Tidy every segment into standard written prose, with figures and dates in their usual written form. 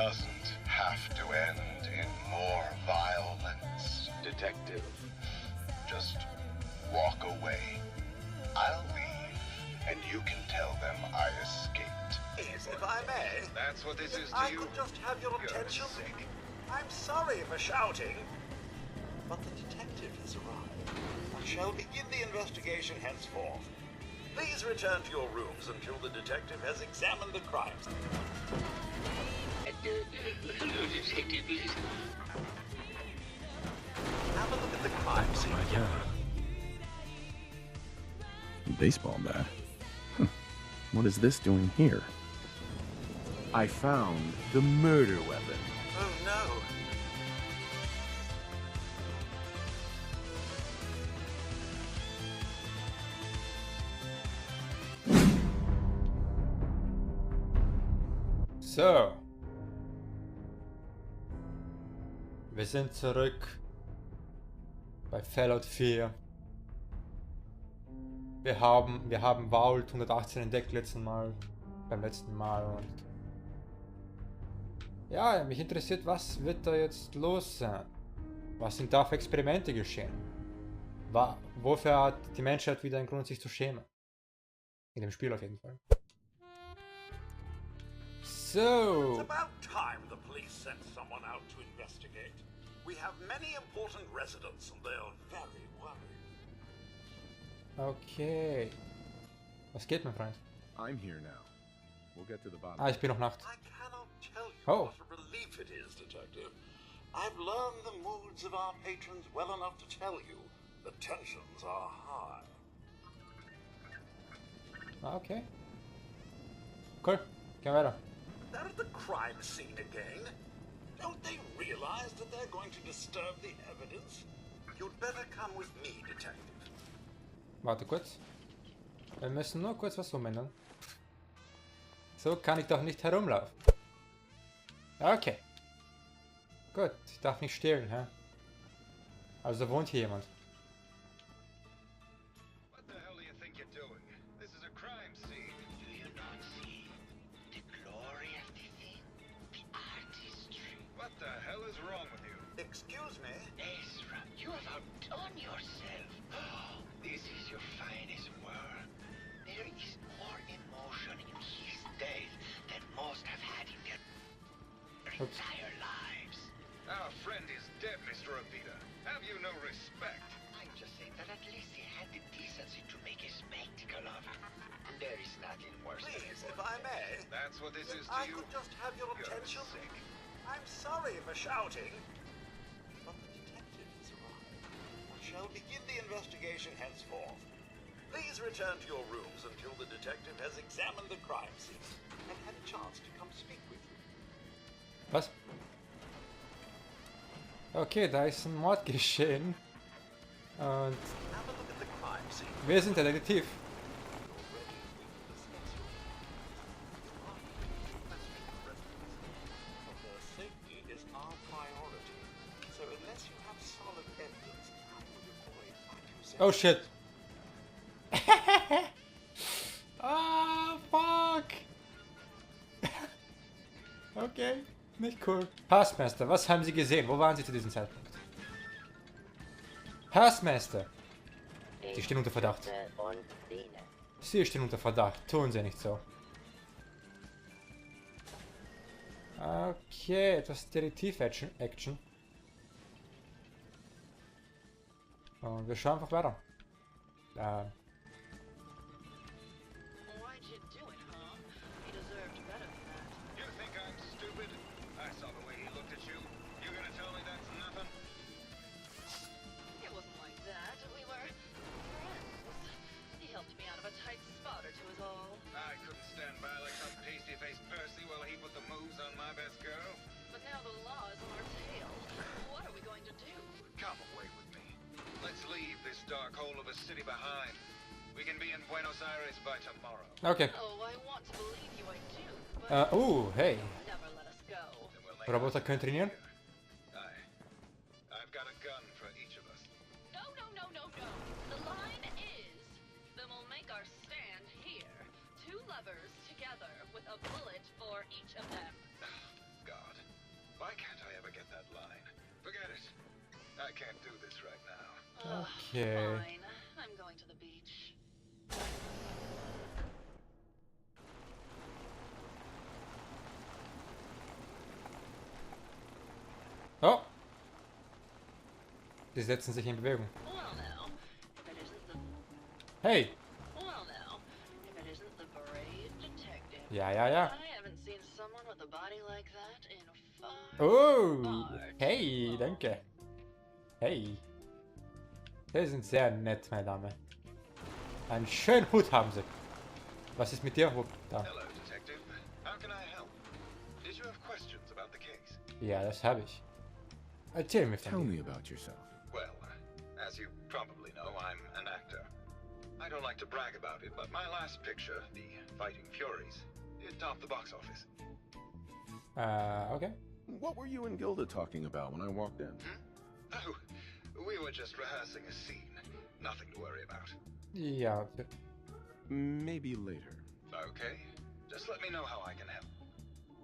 doesn't have to end in more violence. Detective. Just walk away. I'll leave, and you can tell them I escaped. Please, if I may. That's what this is to I you? could just have your You're attention. sick. I'm sorry for shouting, but the detective has arrived. I shall begin the investigation henceforth. Please return to your rooms until the detective has examined the crime scene. Hello, detective, please. Have a look at the crime scene. Oh my god. Baseball bat. Huh. What is this doing here? I found the murder weapon. Oh no. So. Wir sind zurück bei Fallout 4. Wir haben Vault 118 entdeckt beim letzten Mal und ja, mich interessiert, was wird da jetzt los sein? Was sind da für Experimente geschehen? Wofür hat die Menschheit wieder einen Grund, sich zu schämen? In dem Spiel auf jeden Fall. So. It's about time the police sent someone out to investigate. We have many important residents and they are very worried. Okay. Was geht, mein Freund? I'm here now. We'll get to the bottom. Ah, ich bin noch Nacht. I cannot tell you Oh. what a relief it is, Detective. I've learned the moods of our patrons well enough to tell you the tensions are high. Ah, okay. Cool. Gehen wir weiter. They're at the crime scene again. Don't they realize that they're going to disturb the evidence? You'd better come with me, Detective. Warte kurz. Wir müssen nur kurz was umändern. So kann ich doch nicht herumlaufen. Okay. Gut, ich darf nicht stehlen, hä? Also wohnt hier jemand. What the hell do you think you're doing? This is a crime scene. Do you not see the glory of the thing? The artistry. What the hell is wrong with you? Excuse me? Ezra, you have outdone yourself. This is your finest work. There is more emotion in his death than most have had in their entire lives. Our friend is dead, Mr. Rapita. Have you no respect? I'm just saying that at least he had the decency to make a spectacle of him. There is nothing worse than Please, if I may. That's what this is to I you? could just have your You're attention. sick. I'm sorry for shouting, but the detective has arrived. I shall begin the investigation henceforth. Please return to your rooms until the detective has examined the crime scene and had a chance to come speak with you. Was? Okay, da ist ein Mord geschehen. Und Have a look at the crime scene. wir sind der Detektiv. Their safety is our priority. So unless you have solid evidence, I would avoid accusation. Oh shit. Ah, fuck. Okay, nicht cool. Passmeister, was haben Sie gesehen? Wo waren Sie zu diesem Zeitpunkt? Passmeister. Sie stehen unter Verdacht. Sie stehen unter Verdacht. Tun Sie nicht so. Okay, etwas Detektiv-Action. Und wir schauen einfach weiter. Why'd you do it, huh? He deserved better than that. You think I'm stupid? I saw the way he looked at you. You gonna tell me that's nothing? It wasn't like that. We were friends. He helped me out of a tight spot or two is all. I couldn't stand by like some pasty-faced Percy while he put the moves on my best girl. But now the law is on our tail. What are we going to do? Come away with me. Let's leave this dark hole of a city behind. We can be in Buenos Aires by tomorrow. Okay. Oh, I want to believe you, I do. But Hey. never let us go. Then we'll make Roboter können trainieren? I've got a gun for each of us. No, no, no, no, no. The line is, then we'll make our stand here. Two lovers together with a bullet for each of them. God. I can't do this right now. Okay. Fine. I'm going to the beach. Oh! Die setzen sich in Bewegung. Well now, if it isn't the Hey! well now, if it isn't the brave detective. Ja, ja, ja. I haven't seen someone with a body like that in far. Oh! Hey, danke. Hey. Sie sind sehr nett, meine Dame. Einen schönen Hut haben sie. Was ist mit dir? Da. Hello, Detective. How can I help? Did you have questions about the case? Ja, das habe ich. Erzähl mir Tell von dir. me about yourself. Well, as you probably know, I'm an actor. I don't like to brag about it, but my last picture, The Fighting Furies, it topped the box office. Okay. What were you and Gilda talking about when I walked in? Oh, we were just rehearsing a scene. Nothing to worry about. Ja, Maybe later. Okay, just let me know how I can help.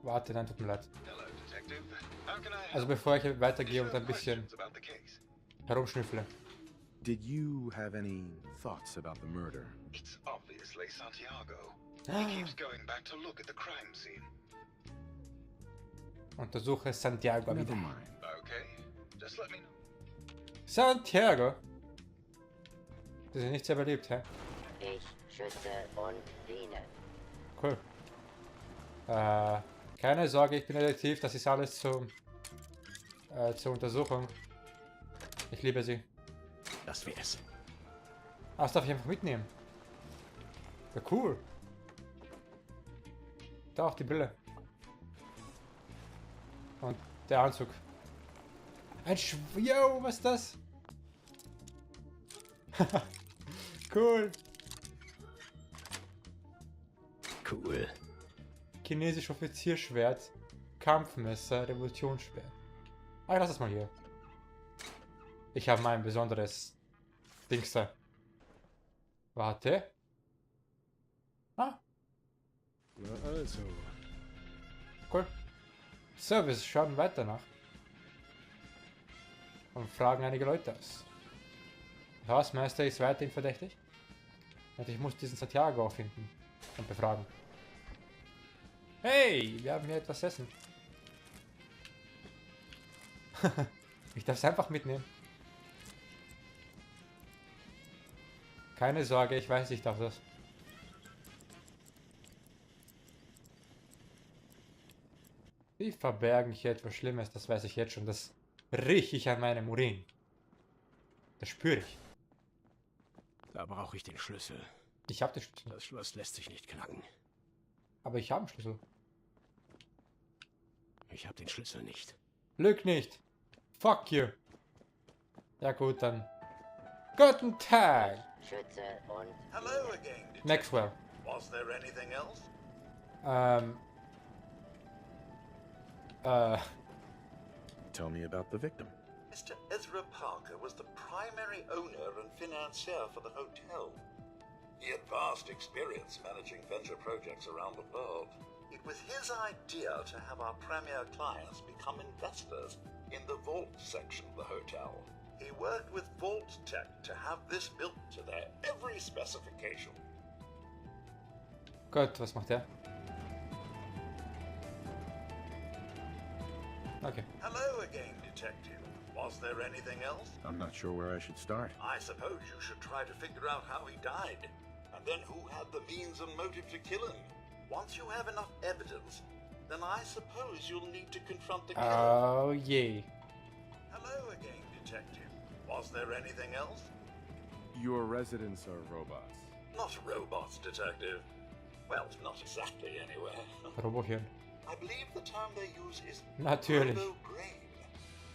warte, dann tut mir leid. Hello, Detective. How can I help? Also bevor ich Did weitergehe you und have ein bisschen questions about the case? herumschnüffle. Did you have any thoughts about the murder? It's obviously Santiago. He keeps going back to look at the crime scene. Untersuche Santiago Never wieder. mind. Okay, just let me know. Santiago? Die sind nicht sehr beliebt, hä? Ich schütze und diene. Cool. Keine Sorge, ich bin Detektiv, das ist alles zur Untersuchung. Ich liebe sie. Das wär's. Ah, das darf ich einfach mitnehmen. Ja, cool. Da auch die Brille. Und der Anzug. Yo, was ist das? Cool. Cool. Chinesisch Offizierschwert. Kampfmesser, Revolutionsschwert. Ah, lass das mal hier. Ich habe mein besonderes Dings da. Warte. Ah, Also, cool. So, wir schauen weiter nach. Und fragen einige Leute aus. Der Hausmeister ist weiterhin verdächtig. Und ich muss diesen Santiago finden und befragen. Hey, wir haben hier etwas essen. Ich darf es einfach mitnehmen. Keine Sorge, ich weiß, ich darf das. Wie verbergen hier etwas Schlimmes, das weiß ich jetzt schon. Das rieche ich an meinem Urin. Das spüre ich. Da brauche ich den Schlüssel. Ich habe den Schlüssel. Das Schloss lässt sich nicht knacken. Aber ich habe einen Schlüssel. Ich habe den Schlüssel nicht. Lüg nicht. Fuck you. Ja gut, dann. Guten Tag. Schütze und Hello again, Detective. Maxwell. Was there anything else? tell me about the victim. Mr. Ezra Parker was the primary owner and financier for the hotel. He had vast experience managing venture projects around the world. It was his idea to have our premier clients become investors in the vault section of the hotel. He worked with Vault Tech to have this built to their every specification. Gut, was macht er? Okay. Hello again, Detective. Was there anything else? I'm not sure where I should start. I suppose you should try to figure out how he died, and then who had the means and motive to kill him. Once you have enough evidence, then I suppose you'll need to confront the killer. Oh yeah. Hello again, Detective. Was there anything else? Your residents are robots. Not robots, Detective. Well, not exactly, anyway. Robohirn. I believe the term they use is Natürlich. robo-brain.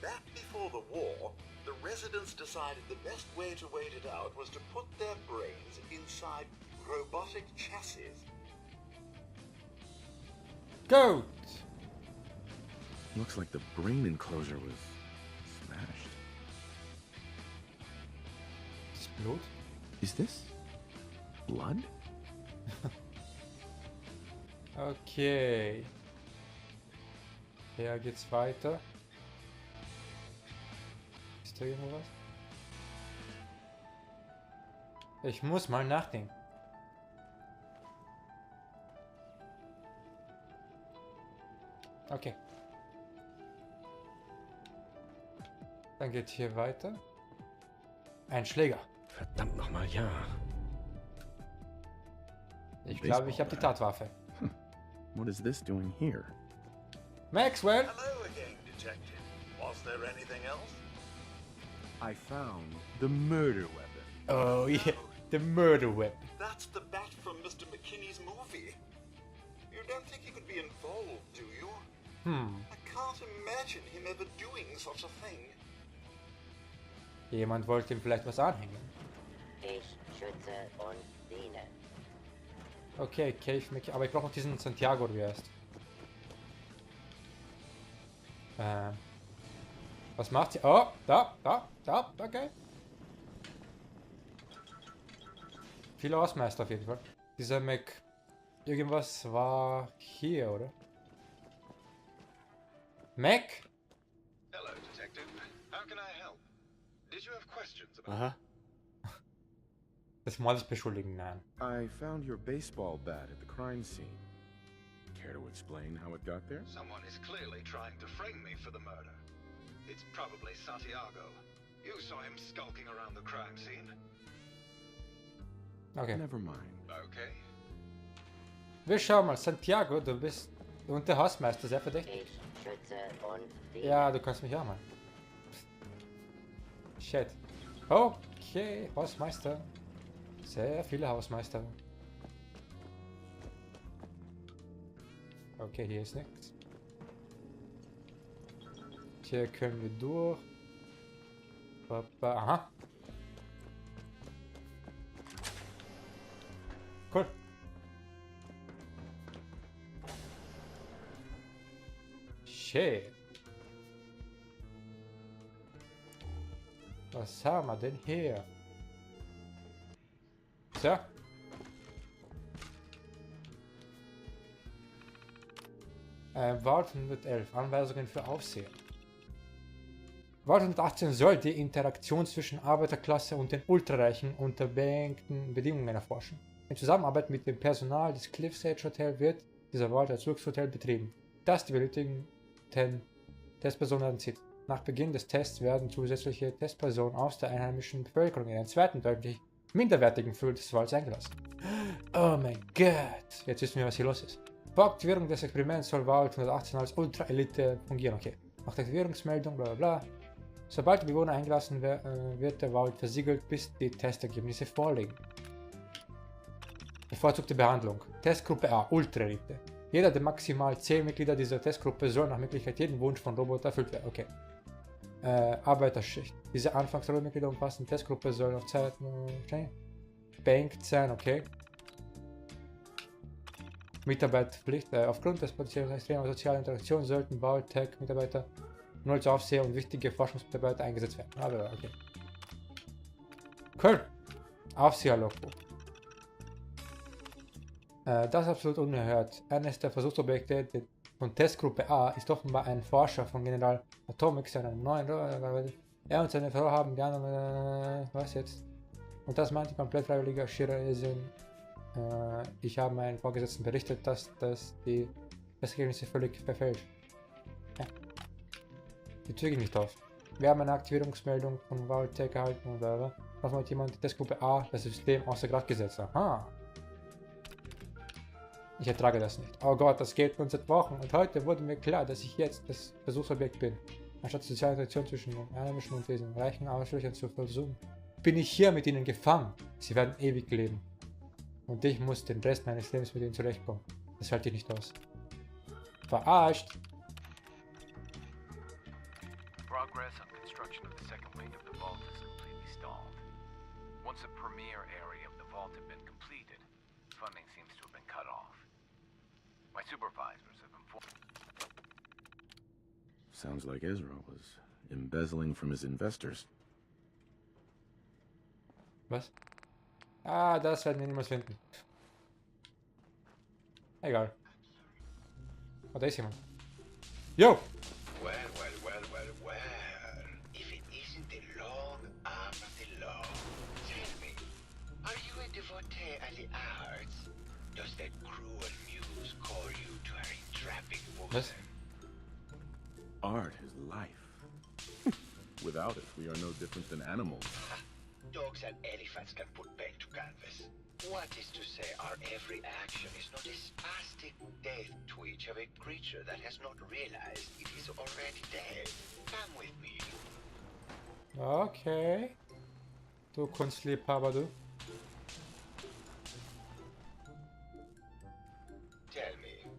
Back before the war, the residents decided the best way to wait it out was to put their brains inside robotic chassis. Goat. Looks like the brain enclosure was smashed. Das Blut? Is this blood? Okay. Ja, geht's weiter. Ist Ist da irgendwo was? Ich muss mal nachdenken. Okay. Dann geht hier weiter. Ein Schläger. Verdammt nochmal, ja. Ich glaube, ich habe die Tatwaffe. What is this doing here? Maxwell! Hello again, Detective. Was there anything else? I found the murder weapon. Oh yeah, the murder weapon. That's the bat from Mr. McKinney's movie. You don't think he could be involved, do you? I can't imagine him ever doing such a thing. Jemand wollte ihm vielleicht was anhängen. Ich schütze und diene. Okay, aber ich brauche noch diesen Santiago, wie er ist. Was macht sie? Oh, da, okay. Viel Hausmeister auf jeden Fall. Dieser Mac... Irgendwas war hier, oder? Mac? Hello, Detective. How can I help? Did you have questions about... Aha. Das Mordes beschuldigen, nein. I found your baseball bat at the crime scene. Care to explain how it got there? Someone is clearly trying to frame me for the murder. It's probably Santiago. You saw him skulking around the crime scene. Okay. Never mind. Okay. Wir schauen mal. Santiago, du bist... Und der Hausmeister, sehr verdächtig. Ich schütze und diene. Ja, du kannst mich auch mal. Shit. Okay, Hausmeister. Sehr viele Hausmeister. Okay, hier ist nichts. Hier können wir durch. Aha. Cool. Shit. Was haben wir denn hier? So. Vault 111. Anweisungen für Aufseher. Vault 118 soll die Interaktion zwischen Arbeiterklasse und den Ultrareichen unter beengten Bedingungen erforschen. In Zusammenarbeit mit dem Personal des Cliffside Hotel wird dieser Vault als Luxushotel betrieben, das die benötigten Testpersonen anzieht. Nach Beginn des Tests werden zusätzliche Testpersonen aus der einheimischen Bevölkerung in einen zweiten deutlich minderwertigen Flur des Vaults eingelassen. Oh mein Gott! Jetzt wissen wir, was hier los ist. Vor Aktivierung des Experiments soll Vault 118 als Ultra-Elite fungieren. Okay. Nach der Aktivierungsmeldung, bla bla bla. Sobald die Bewohner eingelassen wird der Vault versiegelt, bis die Testergebnisse vorliegen. Bevorzugte Behandlung. Testgruppe A, Ultra-Elite. Jeder der maximal 10 Mitglieder dieser Testgruppe soll nach Möglichkeit jeden Wunsch von Roboter erfüllt werden. Okay. Arbeiterschicht. Diese Anfangsmitglieder umfassen Testgruppe soll auf Zeit bankt sein, okay. Mitarbeiterpflicht. Aufgrund des potenziellen extremer sozialen Interaktion sollten Vault-Tech-Mitarbeiter nur als Aufseher und wichtige Forschungsmitarbeiter eingesetzt werden. Aber okay. Cool. Aufseher-Logbuch. Das ist absolut unerhört. Eines der Versuchsobjekte von Testgruppe A ist offenbar ein Forscher von General Atomics, einem neuen... Er und seine Frau haben die anderen... was jetzt? Und das meinte komplett freiwilliger Shiraisen. Ich habe meinen Vorgesetzten berichtet, dass die Ergebnisse völlig verfälscht. Ja. Die Züge nicht auf. Wir haben eine Aktivierungsmeldung von Vault-Tech erhalten und hoffen hat jemand die Testgruppe A das System außer Kraft gesetzt. Aha. Ich ertrage das nicht. Oh Gott, das geht uns seit Wochen und heute wurde mir klar, dass ich jetzt das Versuchsobjekt bin. Anstatt soziale Interaktion zwischen den Einheimischen und diesen reichen Arschlöchern zu versuchen, bin ich hier mit ihnen gefangen. Sie werden ewig leben. Und ich muss den Rest meines Lebens mit ihnen zurechtkommen. Das halte ich nicht aus. Verarscht! Progress on construction of the second wing of the vault is completely stalled. Once the premier area of the vault had been completed, funding seems to have been cut off. My supervisors have informed... Sounds like Ezra was embezzling from his investors. Was? Ah, das werden wir niemals finden. Egal. Oh, da ist jemand. Yo! Well. If it isn't the does that cruel muse call you to her entrapping Was? bosom? Art is life. Without it, we are no different than animals. Dogs and elephants can put pen to canvas. What is to say our every action is not a spastic death twitch of a creature that has not realized it is already dead? Come with me. Okay. Du Kunstliebhaber, du. Tell me,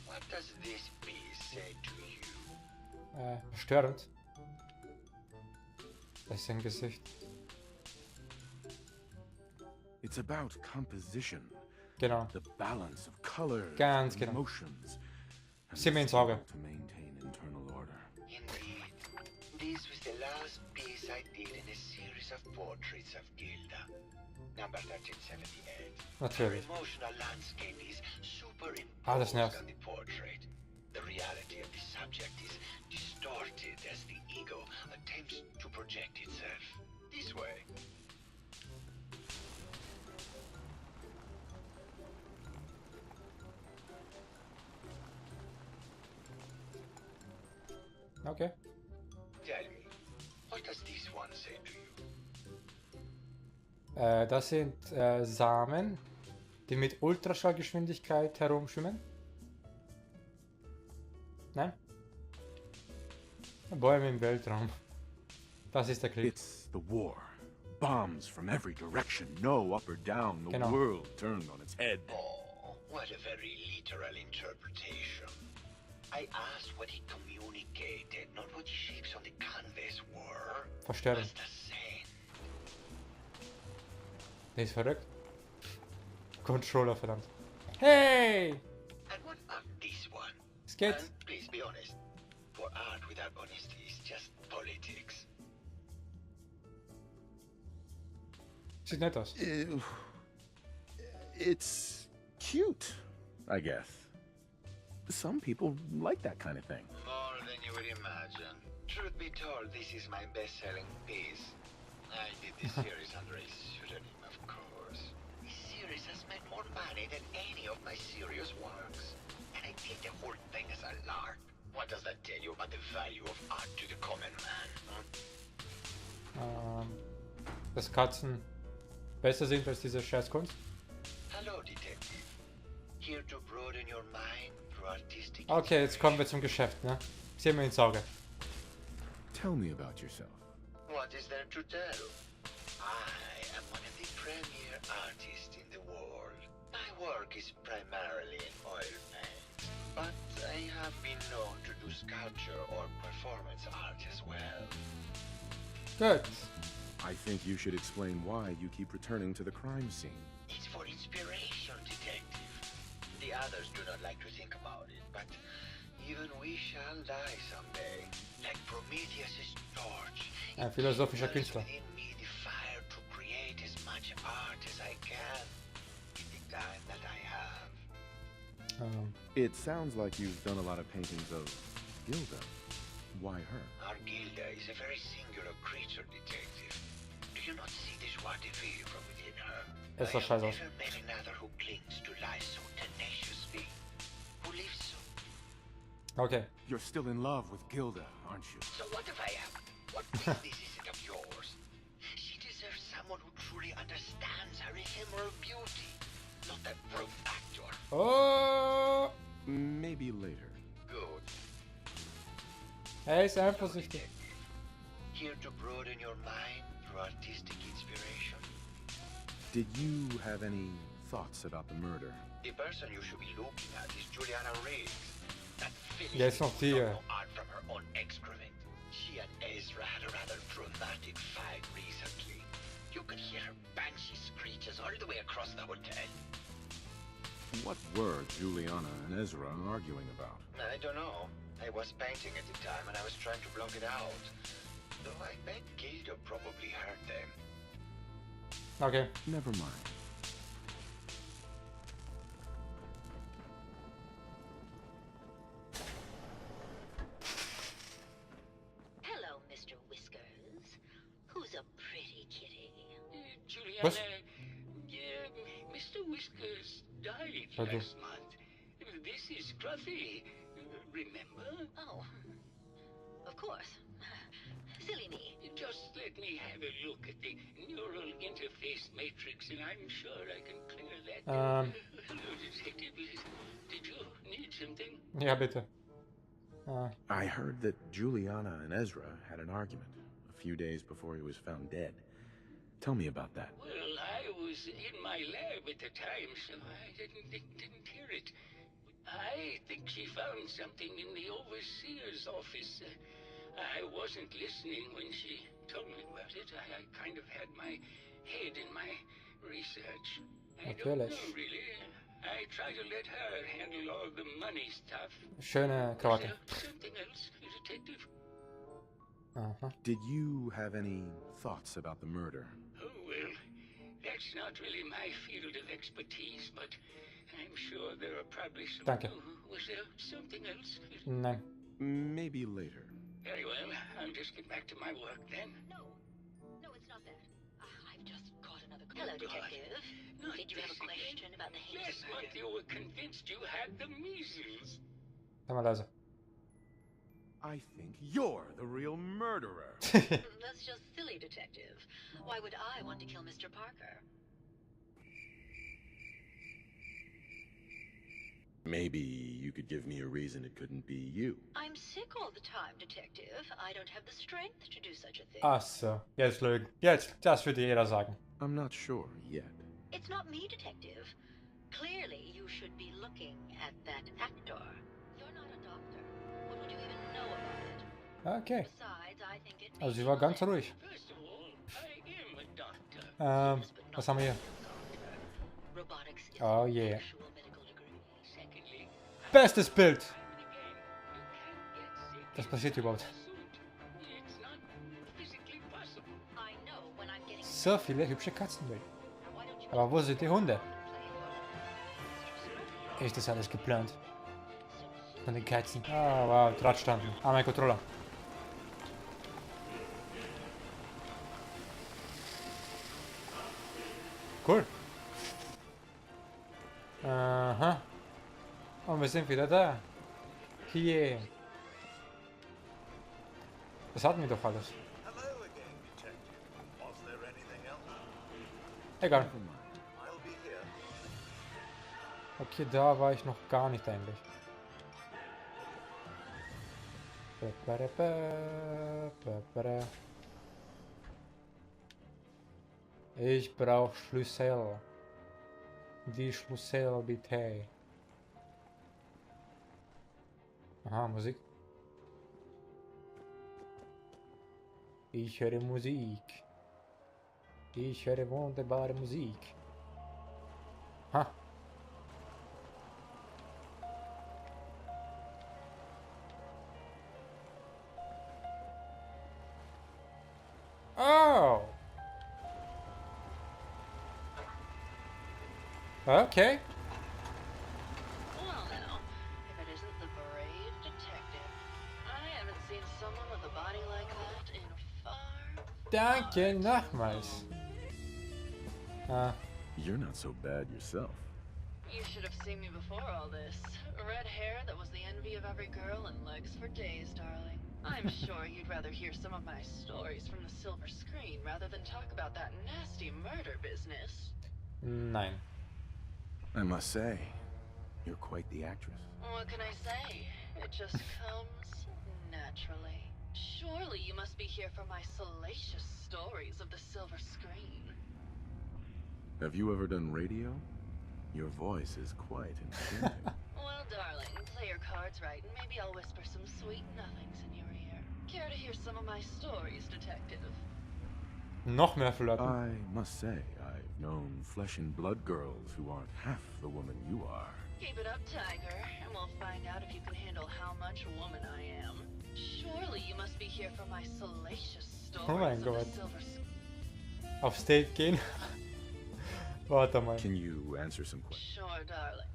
what does this piece say to you? Störend. Das ist sein Gesicht. It's about composition. Genau. The balance of colors, Ganz genau. emotions, and Sieh mir ins the Auge. skill to maintain internal order. Indeed. This was the last piece I did in a series of portraits of Gilda. Number 1378. Her Natürlich. emotional landscape is superimposed Ah, das nervt. on the portrait. The reality of the subject is distorted as the ego attempts to project itself. This way. Okay. Tell me, what does this one say to you? Das sind Samen, die mit Ultraschallgeschwindigkeit herumschwimmen. Nein? Bäume im Weltraum. Das ist der Krieg. It's the war. Bombs from every direction, no up or down, the Genau. world turned on its head. Oh, what a very literal interpretation. I asked what he communicated, not what the shapes on the canvas were. Verstörend. What's the saying? Der ist verrückt. Controller, verdammt. Hey! And what about this one? Es geht. And please be honest. For art without honesty is just politics. Sieht nett aus. It's cute, I guess. Some people like that kind of thing. More than you would imagine. Truth be told, this is my best-selling piece. I did this series under a pseudonym, of course. This series has made more money than any of my serious works. And I did the whole thing as a lark. What does that tell you about the value of art to the common man? Dass Katzen besser sind als diese Scheißkunst. Hello, Detective. Here to broaden your mind through artistic Okay, jetzt kommen wir zum Geschäft, ne? Sieh mir ins Auge. Tell me about yourself. What is there to tell? I am one of the premier artists in the world. My work is primarily in oil paint, but I have been known to do sculpture or performance art as well. Gut. I think you should explain why you keep returning to the crime scene. It's for inspiration, Detective. The others do not like to think about it, but even we shall die someday. Like Prometheus' torch. Ein philosophischer It burns Künstler. within me the fire to create as much art as I can in the time that I have. It sounds like you've done a lot of paintings of Gilda. Why her? Our Gilda is a very singular creature, Detective. Do you not see the joie de vivre from within her? Es I sah have scheiße aus. never met another who clings to life so tenaciously, who lives so. Okay. You're still in love with Gilda, aren't you? So what if I am? What business is it of yours? She deserves someone who truly understands her ephemeral beauty, not that broke actor. Oh! Maybe later. Good. Hey, sei vorsichtig. Here to broaden your mind through artistic inspiration. Did you have any thoughts about the murder? The person you should be looking at is Juliana Riggs. That Ja, ist noch die. Philistine who art from her own excrement. She and Ezra had a rather dramatic fight recently. You could hear her banshee screeches all the way across the hotel. What were Juliana and Ezra arguing about? I don't know. I was painting at the time and I was trying to block it out. Though I bet Gilda probably heard them. Okay. Never mind. Hello, Mr. Whiskers. Who's a pretty kitty? Juliana, Was? Mr. Whiskers died Pardon. last month. This is Scruffy. Remember? Oh, of course. Silly me. Just let me have a look at the neural interface matrix, and I'm sure I can clear that. Hello, Detective. Did you need something? Ja, bitte. I heard that Juliana and Ezra had an argument a few days before he was found dead. Tell me about that. Well, I was in my lab at the time, so I didn't hear it. I think she found something in the overseer's office. I wasn't listening when she told me about it. I kind of had my head in my research. I don't know, really. I try to let her handle all the money stuff. Schöne Krawatte. Something else, Detective? Did you have any thoughts about the murder? Oh, well, that's not really my field of expertise, but I'm sure there are probably some... Danke. Was there something else? Nein. Maybe later. Very well, I'll just get back to my work then. No, it's not that. I've just caught another. Hello, Detective. Did you have a question about the hate Last month you were convinced you had the measles. Sei mal leise. I think you're the real murderer. That's just silly, Detective. Why would I want to kill Mr. Parker? Maybe you could give me a reason it couldn't be you. I'm sick all the time, Detective. I don't have the strength to do such a thing. Ach so, jetzt Lügen. Jetzt, das würde jeder sagen. I'm not sure yet. It's not me, Detective. Clearly, you should be looking at that actor. You're not a doctor. What would you even know about it? Okay. Besides, I think it Also sie war ganz ruhig. First of all, I am a doctor. Was haben wir hier? Robotics is Oh an yeah. actual medical degree. Secondly, Bestes Bild! and again, you can't get sick. Was passiert hier überhaupt? It's not physically possible. I know when I'm getting So viele hübsche Katzenbilder. why don't you Aber wo sind die Hunde? play Ist das alles geplant? Von den Katzen. Ah, wow, Drahtstanden. Ah, mein Controller. Cool. Aha. Und wir sind wieder da. Hier. Das hatten wir doch alles. Hello again, Detective. Was there anything else? Egal. I'll be here. Okay, da war ich noch gar nicht eigentlich. Ich brauche Schlüssel. Die Schlüssel bitte. Aha, Musik. Ich höre Musik. Ich höre wunderbare Musik. Ha. Oh. Okay. Well now, if it isn't the brave detective, I haven't seen someone with a body like that in far... Danke nochmals. You're not so bad yourself. You should have seen me before all this. Red hair that was the envy of every girl and legs for days, darling. I'm sure you'd rather hear some of my stories from the silver screen rather than talk about that nasty murder business. Nein. I must say, you're quite the actress. What can I say? It just comes naturally. Surely you must be here for my salacious stories of the silver screen. Have you ever done radio? Your voice is quite enchanting. Well, darling, play your cards right, and maybe I'll whisper some sweet nothings in your ear. Care to hear some of my stories, detective? Noch mehr Flirten. I must say, I've known flesh and blood girls who aren't half the woman you are. Keep it up, Tiger, and we'll find out if you can handle how much woman I am. Surely you must be here for my salacious stories Oh mein of the Gott. silver screen. Auf State gehen. Warte mal. Can you answer some questions? Sure, darling.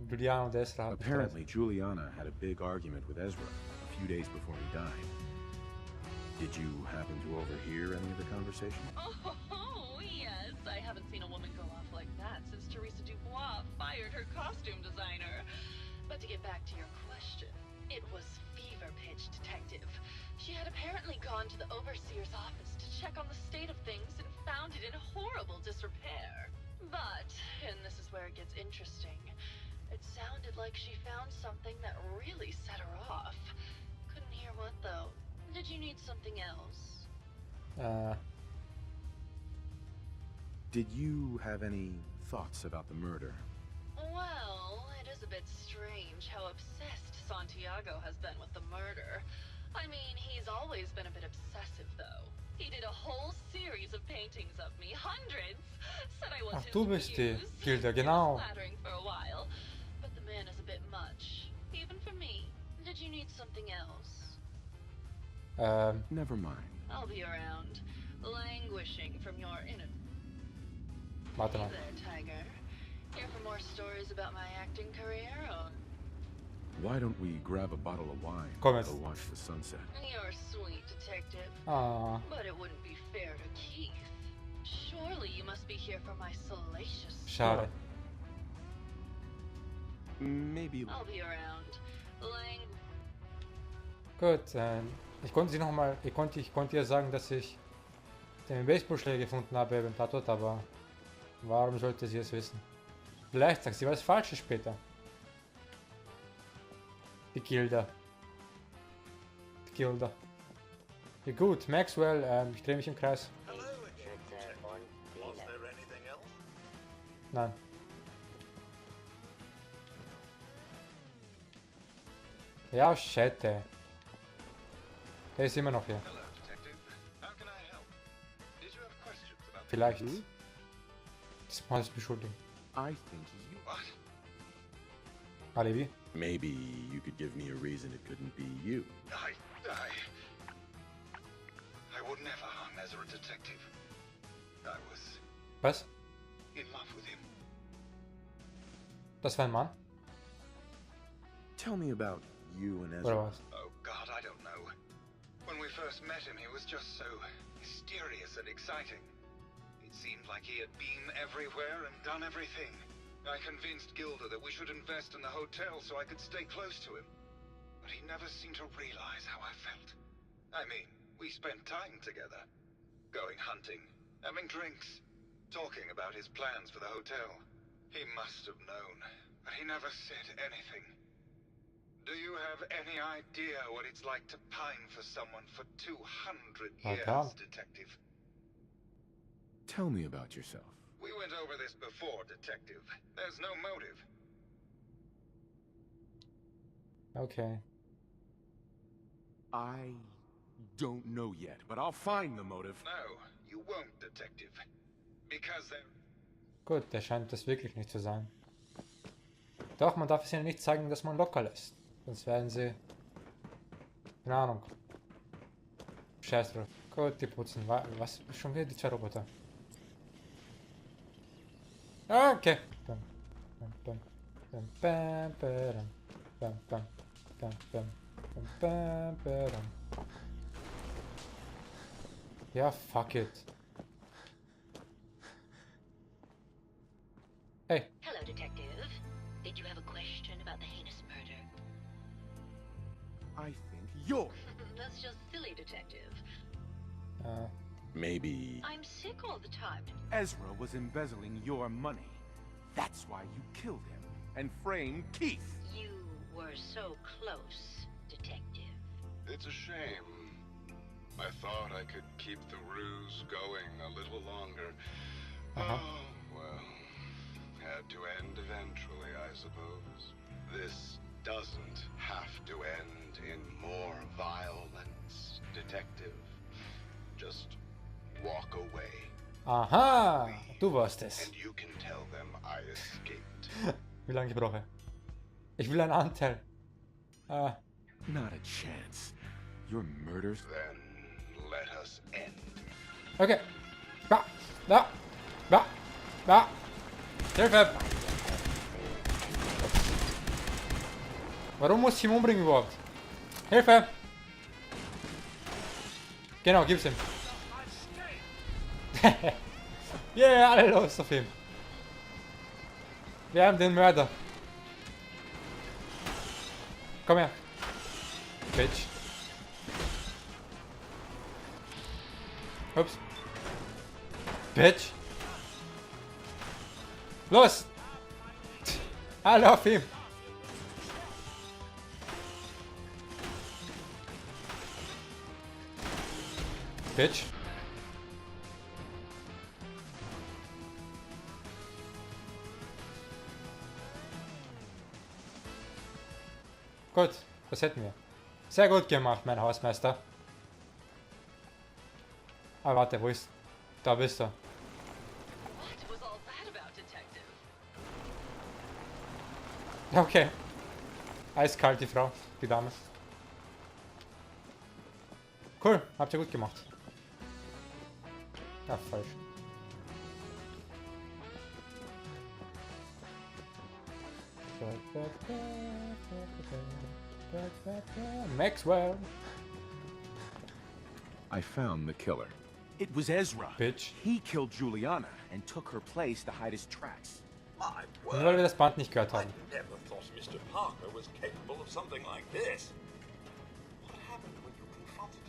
Juliana und Ezra haben Apparently, Juliana had a big argument with Ezra a few days before he died. Did you happen to overhear any of the conversation? Oh, yes. I haven't seen a woman go off like that since Teresa Dubois Francois fired her costume designer. But to get back to your question, it was fever pitch, Detective. She had apparently gone to the overseer's office to check on the state of things and found it in horrible disrepair. But, and this is where it gets interesting, it sounded like she found something that really set her off. Couldn't hear what though. Did you need something else? Did you have any thoughts about the murder? Well, it is a bit strange how obsessed Santiago has been with the murder. I mean, he's always been a bit obsessive, though. He did a whole series of paintings of me, hundreds. Said I was Ach, his du bist die muse. Gilda, He was genau. flattering for a while, but the man is a bit much, even for me. Did you need something else? Never mind. I'll be around, languishing from your inner. Warte Hey mal. there, Tiger. Here for more stories about my acting career, or? Why don't we grab a bottle of wine Komm and jetzt. go watch the sunset? You're sweet, Detective. Ah, But it wouldn't be fair to Keith. Surely you must be here for my salacious. schade. Maybe. I'll be around. Gut, ich konnte sie noch mal, ich konnte ihr sagen, dass ich den Baseballschläger gefunden habe beim Tatort, aber warum sollte sie es wissen? Vielleicht sagt sie was Falsches später. Die Gilda. Die Gilda. Ja, gut, Maxwell, ich drehe mich im Kreis. Hello again, Detective. Was there anything else? Nein. Ja, Schette. Der ist immer noch hier. Hello, Detective. How can I help? Did you have questions about the Vielleicht. Hm? Das muss ich beschuldigen. I think you. what? Alibi. Maybe you could give me a reason it couldn't be you. I would never harm Ezra, Detective. I was Was? in love with him. Das war ein Mann? Tell me about you and Oder Ezra. was? Oh God, I don't know. When we first met him, he was just so mysterious and exciting. It seemed like he had been everywhere and done everything. I convinced Gilda that we should invest in the hotel so I could stay close to him. But he never seemed to realize how I felt. I mean, we spent time together. Going hunting, having drinks, talking about his plans for the hotel. He must have known, but he never said anything. Do you have any idea what it's like to pine for someone for 200 years, God. Detective? Tell me about yourself. We went over this before, Detective. There's no motive. Okay. I don't know yet, but I'll find the motive. No, you won't, Detective. Because there... Gut, der scheint das wirklich nicht zu sein. Doch, man darf es ihnen nicht zeigen, dass man locker lässt. Sonst werden sie... Keine Ahnung. Scheiß drauf. Gut, die putzen. Was? Schon wieder die zwei Roboter. Okay. Ja, fuck it. Hey. Hello, Detective. Did you have a question about the heinous murder? I think you're. That's just silly, Detective. Maybe I'm sick all the time. Ezra was embezzling your money. That's why you killed him and framed Keith. You were so close, Detective. It's a shame. I thought I could keep the ruse going a little longer. Oh, well, had to end eventually, I suppose. This doesn't have to end in more violence, Detective. Just walk away. Aha, du warst es. And you can tell them I escaped. Wie lange ich brauche? Ich will einen Anteil. not a chance. Your murders. Then let us end. Okay. Da. Hilfe! Warum muss ich ihn umbringen überhaupt? Hilfe! Genau, gib's ihm. Yeah, alle los auf ihn. Wir haben den Mörder. Komm her. Bitch. Ups. Bitch. Los! Alle auf ihm! Bitch. Gut, das hätten wir. Sehr gut gemacht, mein Hausmeister. Ah, warte, wo ist... Da bist du. Okay. Eiskalt, die Frau, die Dame. Cool, habt ihr gut gemacht. Ja, falsch. Maxwell. I found the killer. It was Ezra. Bitch. He killed Juliana and took her place to hide his tracks. My Nur weil wir word. das Band nicht gehört I haben. never thought Mr. Parker was capable of something like this. What happened when you confronted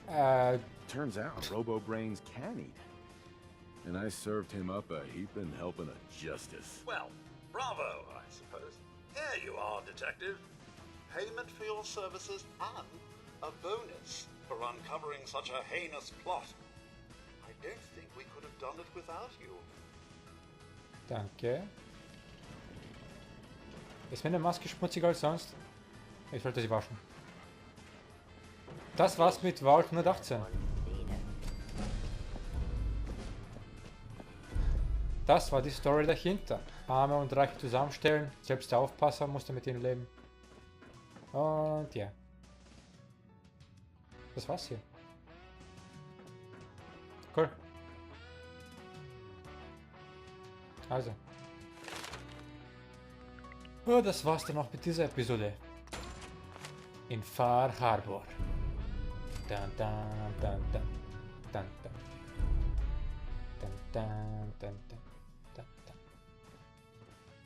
him? Turns out Robo-Brains can eat. And I served him up a heaping helping of justice. Well, bravo, I suppose. Here you are, Detective. Payment for your services and a bonus for uncovering such a heinous plot. I don't think we could have done it without you. Danke. Ist meine Maske schmutziger als sonst? Ich wollte sie waschen. Das war's mit Vault 118. Das war die Story dahinter. Arme und Reiche zusammenstellen. Selbst der Aufpasser musste mit ihnen leben. Und ja. Das war's hier. Cool. Also. Oh, das war's dann auch mit dieser Episode. In Far Harbor. Dun, dun, dun, dun, dun, dun. Dun, dun, dun, dun, dun, dun.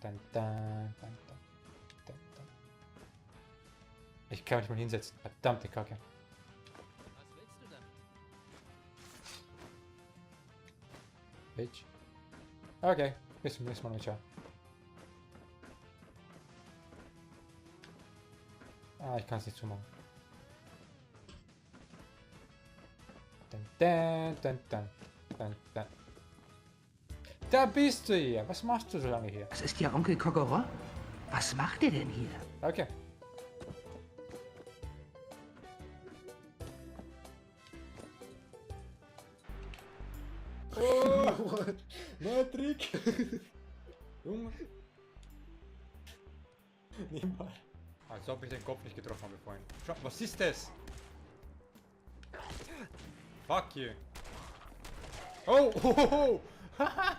Dun, dun, dun, dun, dun, dun. Ich kann mich mal hinsetzen. Verdammte Kacke. Was willst du denn? Bitch. Okay, bis zum nächsten Mal. Ciao. Ah, ich kann es nicht zumachen. Dun, dun, dun, dun, dun, dun. Da bist du hier. Was machst du so lange hier? Das ist ja Onkel Kokoron. Was macht ihr denn hier? Okay. Oh, neuer Trick. Junge. Nimm mal. Als ob ich den Kopf nicht getroffen habe vorhin. Schau, was ist das? Fuck you. Oh, oh, oh, oh. Haha.